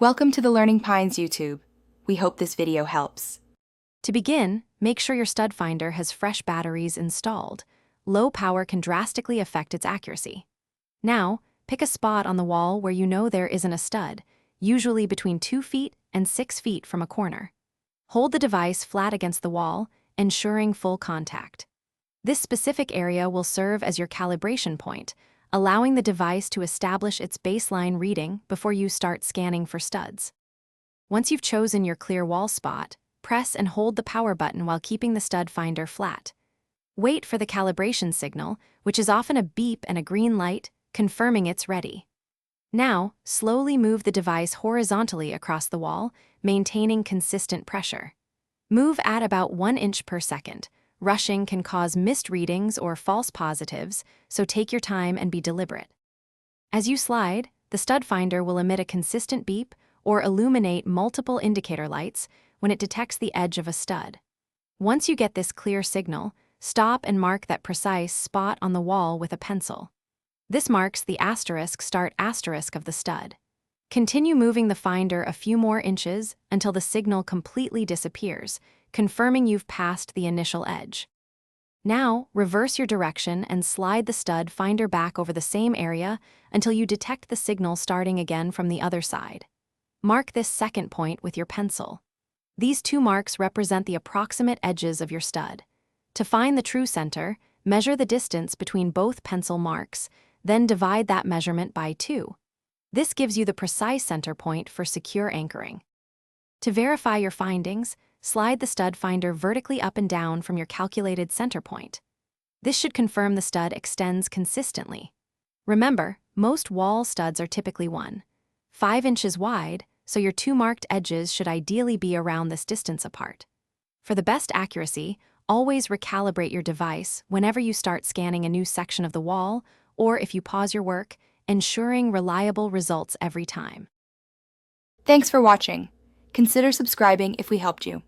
Welcome to the Learning Pines YouTube. We hope this video helps. To begin, make sure your stud finder has fresh batteries installed. Low power can drastically affect its accuracy. Now, pick a spot on the wall where you know there isn't a stud, usually between 2 feet and 6 feet from a corner. Hold the device flat against the wall, ensuring full contact. This specific area will serve as your calibration point, allowing the device to establish its baseline reading before you start scanning for studs. Once you've chosen your clear wall spot, press and hold the power button while keeping the stud finder flat. Wait for the calibration signal, which is often a beep and a green light, confirming it's ready. Now, slowly move the device horizontally across the wall, maintaining consistent pressure. Move at about 1 inch per second. Rushing can cause missed readings or false positives, so take your time and be deliberate. As you slide, the stud finder will emit a consistent beep or illuminate multiple indicator lights when it detects the edge of a stud. Once you get this clear signal, stop and mark that precise spot on the wall with a pencil. This marks the **start* of the stud. Continue moving the finder a few more inches until the signal completely disappears, confirming you've passed the initial edge. Now, reverse your direction and slide the stud finder back over the same area until you detect the signal starting again from the other side. Mark this second point with your pencil. These 2 marks represent the approximate edges of your stud. To find the true center, measure the distance between both pencil marks, then divide that measurement by 2. This gives you the precise center point for secure anchoring. To verify your findings, slide the stud finder vertically up and down from your calculated center point. This should confirm the stud extends consistently. Remember, most wall studs are typically 1.5 inches wide, so your 2 marked edges should ideally be around this distance apart. For the best accuracy, always recalibrate your device whenever you start scanning a new section of the wall or if you pause your work, ensuring reliable results every time. Thanks for watching. Consider subscribing if we helped you.